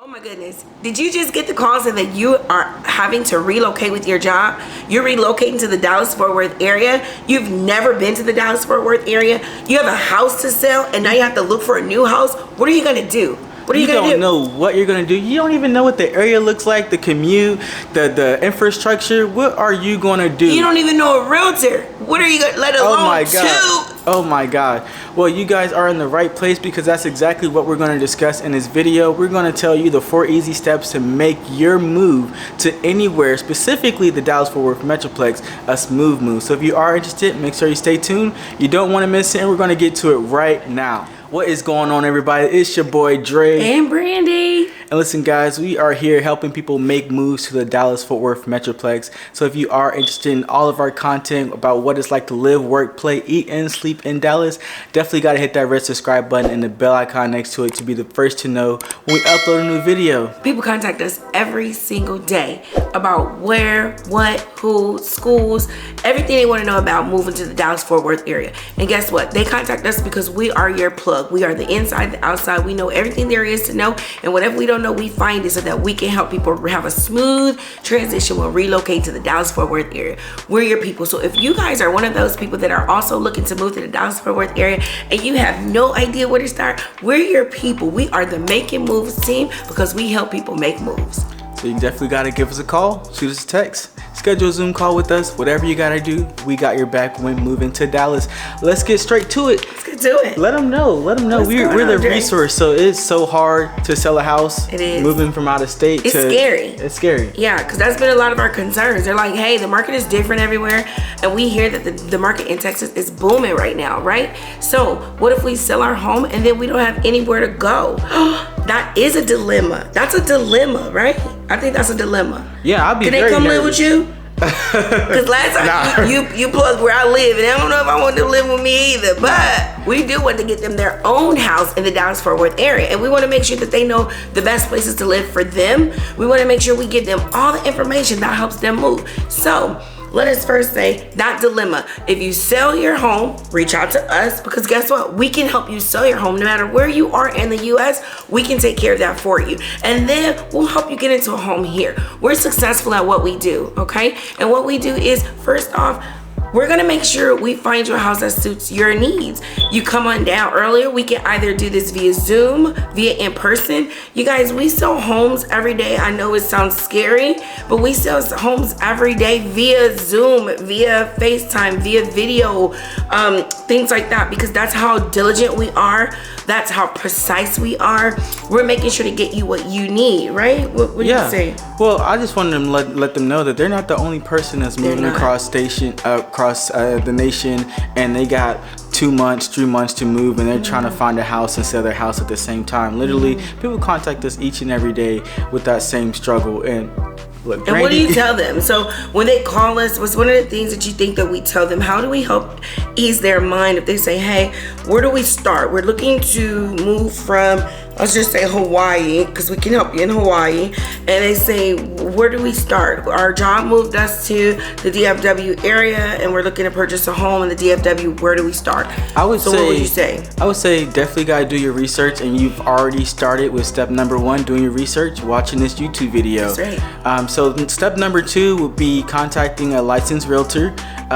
my goodness. Did you just get the call saying that you are having to relocate with your job? You're relocating to the Dallas-Fort Worth area. You've never been to the Dallas-Fort Worth area. You have a house to sell and now you have to look for a new house. What are you going to do? What are you going to do? You don't know what you're going to do. You don't even know what the area looks like, the commute, the infrastructure. What are you going to do? You don't even know a realtor. What are you going to, let alone two? Oh my God. Well, you guys are in the right place because that's exactly what we're going to discuss in this video. We're going to tell you the 4 easy steps to make your move to anywhere, specifically the Dallas-Fort Worth Metroplex, a smooth move. So if you are interested, make sure you stay tuned. You don't want to miss it, and we're going to get to it right now. What is going on, everybody? It's your boy Dre and Brandy. And listen, guys, we are here helping people make moves to the Dallas-Fort Worth Metroplex. So if you are interested in all of our content about what it's like to live, work, play, eat, and sleep in Dallas, definitely got to hit that red subscribe button and the bell icon next to it to be the first to know when we upload a new video. People contact us every single day about where, what, who, schools, everything they want to know about moving to the Dallas-Fort Worth area. And guess what? They contact us because we are your plug. We are the inside, the outside. We know everything there is to know, and whatever we don't know, we find it so that we can help people have a smooth transition when relocate to the Dallas-Fort Worth area. We're your people. So if you guys are one of those people that are also looking to move to the Dallas-Fort Worth area and you have no idea where to start, we're your people. We are the Making Moves team because we help people make moves. So you definitely got to give us a call, shoot us a text, schedule a Zoom call with us, whatever you got to do. We got your back when moving to Dallas. Let's get straight to it. Let's get to it. Let them know. We're the resource. So it's so hard to sell a house. It is. Moving from out of state. It's scary. It's scary. Yeah, because that's been a lot of our concerns. They're like, hey, the market is different everywhere. And we hear that the market in Texas is booming right now, right? So what if we sell our home and then we don't have anywhere to go? That is a dilemma. That's a dilemma, right? I think that's a dilemma. Yeah, I'll be Can very they come nervous. live with you? Because last time you plugged where I live, and I don't know if I want them to live with me either, but we do want to get them their own house in the Dallas-Fort Worth area, and we want to make sure that they know the best places to live for them. We want to make sure we give them all the information that helps them move. So let us first say that dilemma. If you sell your home, reach out to us, because guess what? We can help you sell your home no matter where you are in the US. We can take care of that for you. And then we'll help you get into a home here. We're successful at what we do, okay? And what we do is, first off, we're gonna make sure we find you a house that suits your needs. You come on down earlier. We can either do this via Zoom, via in person. You guys, we sell homes every day. I know it sounds scary, but we sell homes every day via Zoom, via FaceTime, via video, things like that, because that's how diligent we are. That's how precise we are. We're making sure to get you what you need, right? What do you say? Well, I just wanted to let them know that they're not the only person that's moving across the nation, and they got 2 months, 3 months to move, and they're trying to find a house and sell their house at the same time. Literally, people contact us each and every day with that same struggle. And look, and what do you tell them? So when they call us, what's one of the things that you think that we tell them? How do we help ease their mind if they say, hey, where do we start? We're looking to move from, let's just say Hawaii, because we can help you in Hawaii. And they say, where do we start? Our job moved us to the DFW area, and we're looking to purchase a home in the DFW. Where do we start? What would you say? I would say definitely got to do your research, and you've already started with step number 1, doing your research, watching this YouTube video. That's right. So step number 2 would be contacting a licensed realtor,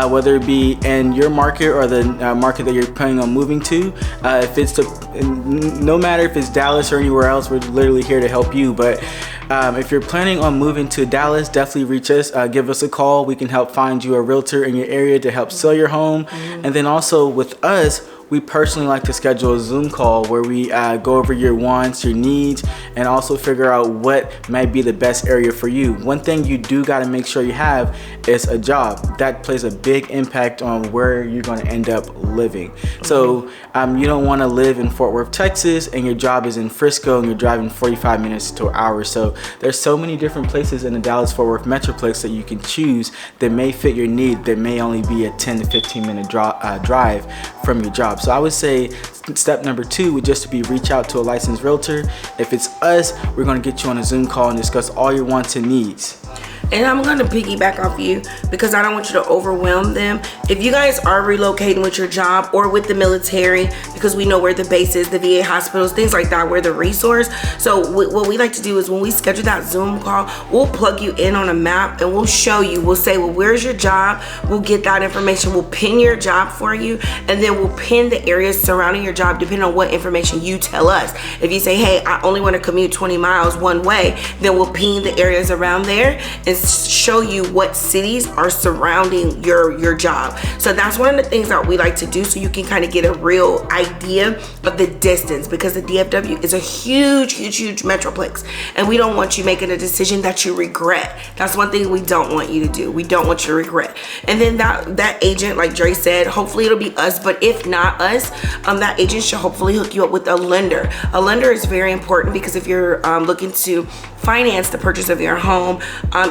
whether it be in your market or the market that you're planning on moving to. If it's no matter if it's Dallas or anywhere else, we're literally here to help you. But if you're planning on moving to Dallas, definitely reach us, give us a call. We can help find you a realtor in your area to help sell your home. And then also with us, we personally like to schedule a Zoom call where we go over your wants, your needs, and also figure out what might be the best area for you. One thing you do got to make sure you have is a job. That plays a big impact on where you're going to end up living. So you don't want to live in Fort Worth, Texas, and your job is in Frisco and you're driving 45 minutes to an hour. So there's so many different places in the Dallas-Fort Worth Metroplex that you can choose that may fit your need, that may only be a 10 to 15 minute drive from your job. So I would say step number 2 would just be reach out to a licensed realtor. If it's us, we're going to get you on a Zoom call and discuss all your wants and needs. and I'm gonna piggyback off you because I don't want you to overwhelm them. If you guys are relocating with your job or with the military, because we know where the base is, the VA hospitals, things like that, we're the resource. So what we like to do is when we schedule that Zoom call, we'll plug you in on a map and we'll show you. We'll say, well, where's your job? We'll get that information. We'll pin your job for you, and then we'll pin the areas surrounding your job depending on what information you tell us. If you say, hey, I only want to commute 20 miles one way, then we'll pin the areas around there and show you what cities are surrounding your job. So that's one of the things that we like to do, so you can kind of get a real idea of the distance, because the DFW is a huge metroplex, and we don't want you making a decision that you regret. That's one thing we don't want you to do. We don't want you to regret. And then that agent, like Dre said, hopefully it'll be us, but if not us, that agent should hopefully hook you up with a lender. A lender is very important because if you're looking to finance the purchase of your home,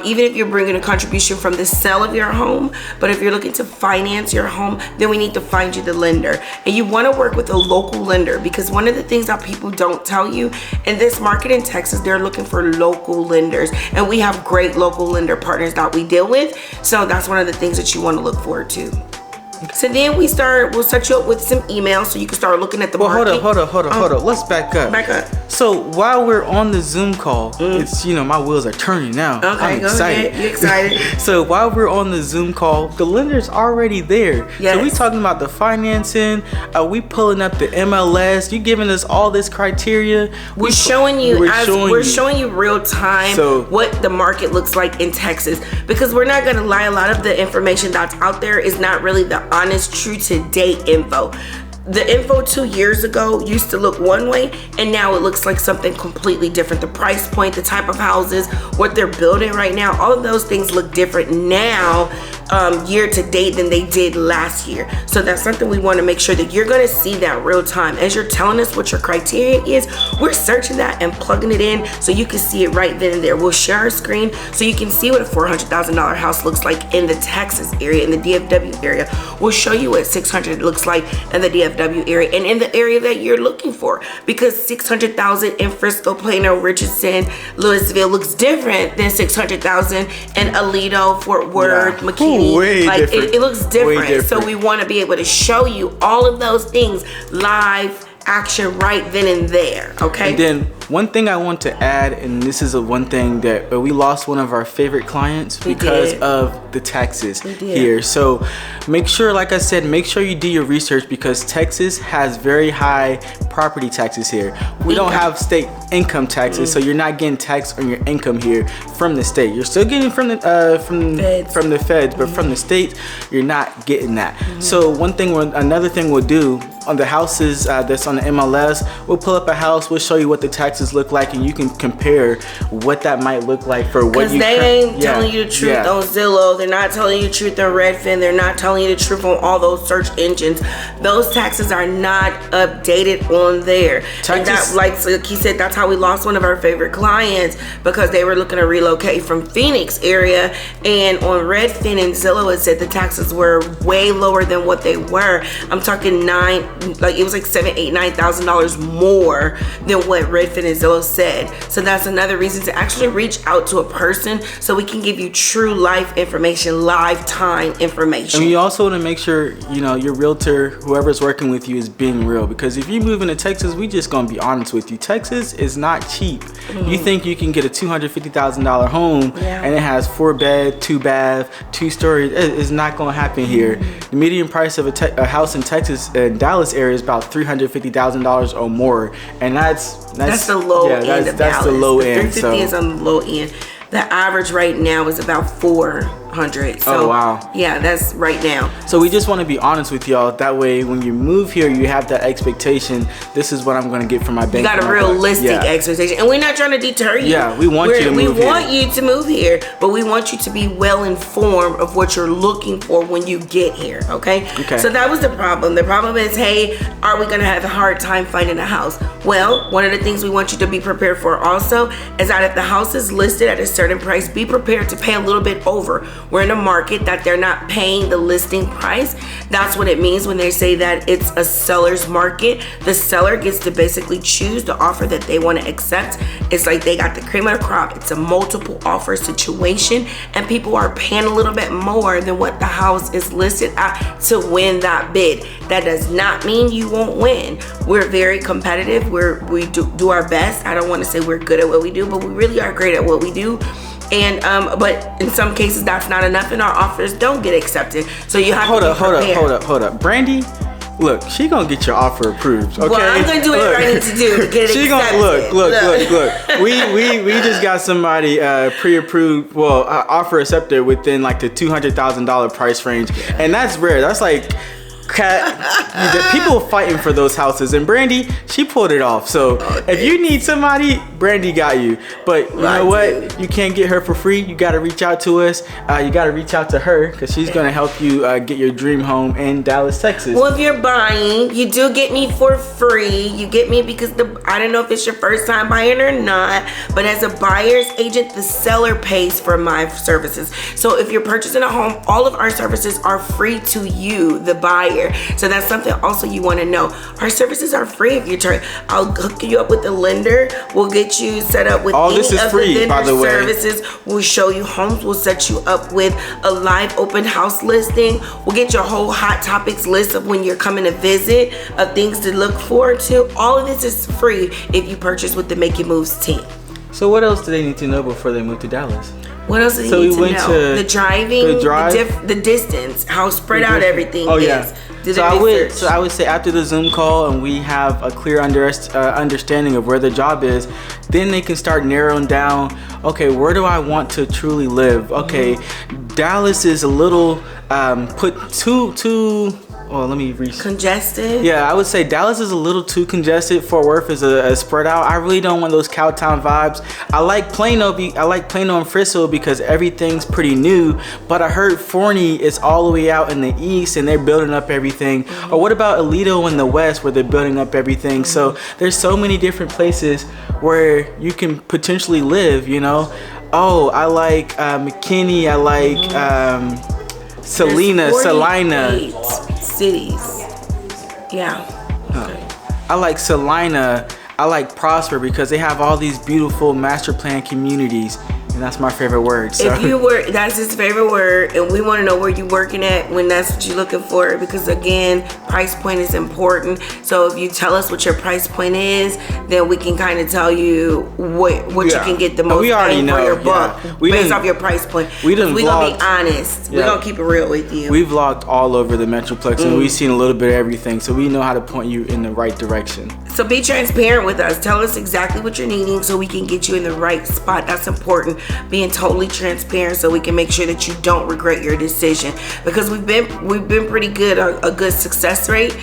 even if you're bringing a contribution from the sale of your home, but if you're looking to finance your home, then we need to find you the lender. And you want to work with a local lender, because one of the things that people don't tell you, in this market in Texas, they're looking for local lenders, and we have great local lender partners that we deal with. So that's one of the things that you want to look forward to. So then we'll set you up with some emails so you can start looking at the market. Hold up. Let's back up. So while we're on the Zoom call, it's, my wheels are turning now. Okay, I'm excited. You're excited. So while we're on the Zoom call, the lender's already there. Yes. So we talking about the financing. We pulling up the MLS. You giving us all this criteria. We're showing you real time what the market looks like in Texas, because we're not gonna lie. A lot of the information that's out there is not really the honest, true to date info. The info 2 years ago used to look one way, and now it looks like something completely different. The price point, the type of houses, what they're building right now, all of those things look different now, year to date, than they did last year. So that's something we want to make sure that you're going to see that real time. As you're telling us what your criteria is, we're searching that and plugging it in so you can see it right then and there. We'll share our screen so you can see what a $400,000 house looks like in the Texas area, in the DFW area. We'll show you what 600 looks like in the DFW area and in the area that you're looking for, because 600,000 in Frisco, Plano, Richardson, Louisville looks different than 600,000 in Aledo, Fort Worth, McKinney. It looks different. So we want to be able to show you all of those things live action right then and there. Okay. And then one thing I want to add, and this is one thing that we lost one of our favorite clients because of the taxes here. So make sure, like I said, make sure you do your research, because Texas has very high property taxes here. We don't have state income taxes, so you're not getting taxed on your income here from the state. You're still getting from the feds, but from the state, you're not getting that. So another thing we'll do on the houses that's on the MLS, we'll pull up a house, we'll show you what the taxes look like, and you can compare what that might look like for what you. Because they ain't telling you the truth on Zillow. They're not telling you the truth on Redfin. They're not telling you the truth on all those search engines. Those taxes are not updated on there. And that, like he said, that's how we lost one of our favorite clients, because they were looking to relocate from Phoenix area, and on Redfin and Zillow it said the taxes were way lower than what they were. I'm talking it was like $7,000, $8,000, $9,000 more than what Redfin and Zillow said. So that's another reason to actually reach out to a person so we can give you true life information, lifetime information. And you also want to make sure, your realtor, whoever's working with you, is being real, because if you move into Texas, we just gonna be honest with you. Texas is not cheap. You think you can get a $250,000 home and it has 4 bed, 2 bath, 2 stories? It's not gonna happen here. The median price of a house in Texas, in Dallas area, is about $350,000 or more, and that's the low end of Dallas. That's the low end. 350 is on the low end. The average right now is about 400. So, oh wow. Yeah, that's right now. So we just want to be honest with y'all. That way, when you move here, you have that expectation. This is what I'm going to get from my bank. You got a realistic expectation, and we're not trying to deter you. Yeah, we want you to move here. We want you to move here, but we want you to be well informed of what you're looking for when you get here. Okay. So that was the problem. The problem is, hey, are we going to have a hard time finding a house? Well, one of the things we want you to be prepared for also is that if the house is listed at a certain price, be prepared to pay a little bit over. we're in a market that they're not paying the listing price. That's what it means when they say that it's a seller's market. The seller gets to basically choose the offer that they want to accept. It's like they got the cream of the crop. It's a multiple offer situation, and people are paying a little bit more than what the house is listed at to win that bid. That does not mean you won't win. We're very competitive. We do our best. I don't want to say we're good at what we do, but we really are great at what we do. And but in some cases that's not enough, and our offers don't get accepted. So you have to hold up, Brandy. Look, she gonna get your offer approved. Okay. Well, I'm gonna do whatever I need to do to get it she accepted. Look. We just got somebody pre-approved. Well, offer accepted within like the $200,000 price range, and that's rare. That's like people fighting for those houses, and Brandy, she pulled it off. So if you need somebody, Brandy got you. But you know what? You can't get her for free. You got to reach out to us. You got to reach out to her because she's going to help you get your dream home in Dallas, Texas. Well, if you're buying, you do get me for free. You get me because I don't know if it's your first time buying or not, but as a buyer's agent, the seller pays for my services. So if you're purchasing a home, all of our services are free to you, the buyer. So that's something also you want to know. Our services are free if you turn. I'll hook you up with the lender. We'll get you set up with any this is of free, the by the way. services. We'll show you homes. We'll set you up with a live open house listing. We'll get your whole hot topics list of when you're coming to visit, of things to look forward to. All of this is free if you purchase with the Making Moves team. So what else do they need to know before they move to Dallas? What else do they need to know? The driving, the distance, how spread out everything is. Yeah. So I would say after the Zoom call and we have a clear understanding of where the job is, then they can start narrowing down, okay, where do I want to truly live? Okay, Dallas is a little congested. Yeah, I would say Dallas is a little too congested. Fort Worth is a spread out. I really don't want those Cowtown vibes. I like Plano and Frisco because everything's pretty new, but I heard Forney is all the way out in the east and they're building up everything. Or what about Aledo in the west where they're building up everything? So there's so many different places where you can potentially live, you know. Oh, I like McKinney. I like Salina. Cities. Yeah. I like Salina. I like Prosper because they have all these beautiful master plan communities. And that's my favorite word. So. That's his favorite word, and we want to know where you're working at when that's what you're looking for, because again, price point is important. So if you tell us what your price point is, then we can kind of tell you what you can get the most bang for your buck based off your price point. We're gonna be honest. We're gonna keep it real with you. We vlogged all over the Metroplex, and we've seen a little bit of everything, so we know how to point you in the right direction. So be transparent with us. Tell us exactly what you're needing so we can get you in the right spot. That's important. Being totally transparent so we can make sure that you don't regret your decision, because we've been pretty good, a good success rate.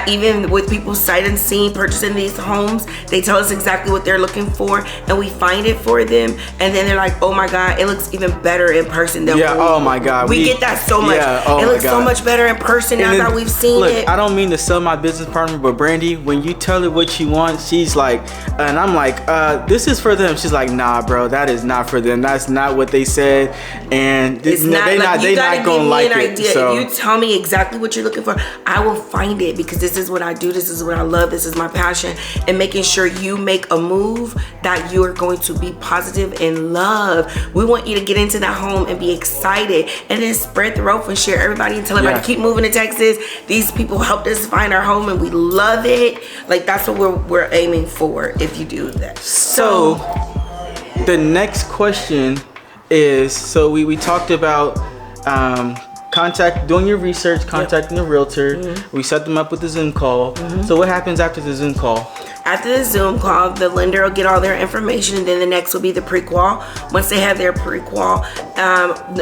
Even with people sight unseen purchasing these homes, they tell us exactly what they're looking for and we find it for them, and then they're like, oh my god, it looks even better in person than oh my god, we get that so much. It looks so much better in person now that we've seen it. I don't mean to sell my business partner, but Brandy, when you tell her what she wants, she's like, and I'm like, this is for them. She's like, nah bro, that is not for them. That's not what they said, and they're not gonna like it. So if you tell me exactly what you're looking for, I will find it, because this is what I do, this is what I love, this is my passion, and making sure you make a move that you are going to be positive and love. We want you to get into that home and be excited, and then spread the rope and share everybody and tell everybody keep moving to Texas. These people helped us find our home and we love it. Like, that's what we're aiming for if you do that. So the next question is, so we talked about doing your research, contacting the realtor. We set them up with the Zoom call. So what happens after the Zoom call? After the Zoom call, the lender will get all their information, and then the next will be the pre-qual. Once they have their pre-qual,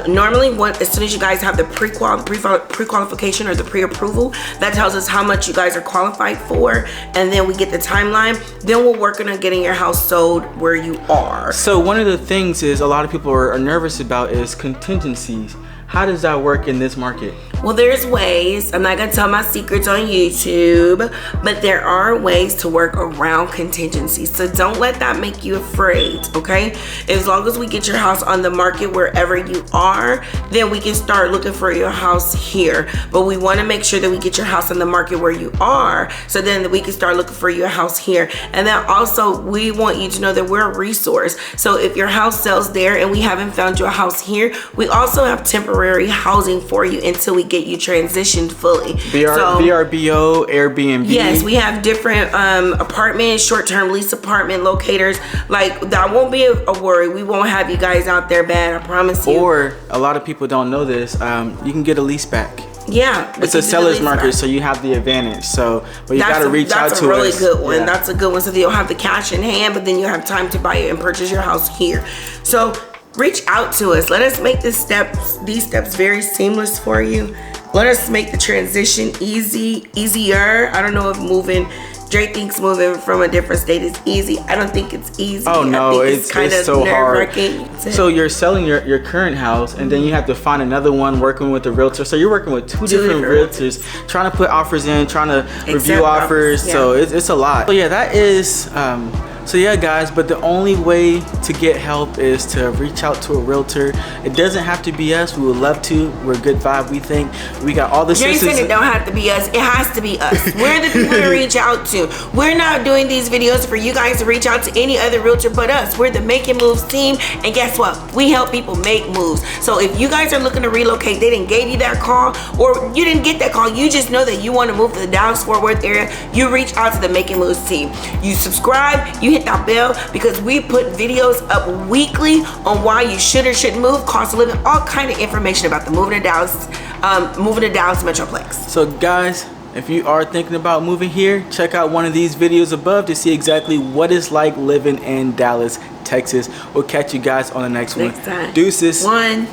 normally as soon as you guys have the pre-qualification or the pre-approval, that tells us how much you guys are qualified for, and then we get the timeline. Then we're working on getting your house sold where you are. So one of the things is a lot of people are nervous about is contingencies. How does that work in this market? Well, there's ways. I'm not gonna tell my secrets on YouTube, but there are ways to work around contingencies. So don't let that make you afraid, okay? As long as we get your house on the market wherever you are, then we can start looking for your house here. But we wanna make sure that we get your house on the market where you are, so then we can start looking for your house here. And then also, we want you to know that we're a resource. So if your house sells there and we haven't found you a house here, we also have temporary housing for you until we get you transitioned fully. VRBO, Airbnb. Yes, we have different apartments, short-term lease apartment locators. Like, that won't be a worry. We won't have you guys out there bad, I promise you. Or a lot of people don't know this. You can get a lease back. Yeah, it's a seller's market, so you have the advantage. So, but you got to reach out to us. That's a really good one. Yeah. That's a good one. So that you'll have the cash in hand, but then you'll have time to buy it and purchase your house here. So reach out to us. Let us make these steps very seamless for you. Let us make the transition easier. I don't know if Dre thinks moving from a different state is easy. I don't think it's easy. Oh no, it's kind of so hard. So you're selling your current house, and then you have to find another one, working with a realtor. So you're working with two different realtors, trying to put offers in, trying to review offers. Yeah. So it's a lot. So yeah, that is. So yeah, guys, but the only way to get help is to reach out to a realtor. It doesn't have to be us. We would love to. We're a good vibe, we think. We got all the systems. Jason, it don't have to be us. It has to be us. We're the people to reach out to. We're not doing these videos for you guys to reach out to any other realtor but us. We're the Making Moves team, and guess what? We help people make moves. So if you guys are looking to relocate, they didn't give you that call, or you didn't get that call, you just know that you want to move to the Dallas-Fort Worth area, you reach out to the Making Moves team. You subscribe, you hit that bell, because we put videos up weekly on why you should or shouldn't move, cost of living, all kind of information about the moving to Dallas Metroplex. So guys, if you are thinking about moving here, check out one of these videos above to see exactly what it's like living in Dallas, Texas. We'll catch you guys on the next one. Next time. Deuces. One.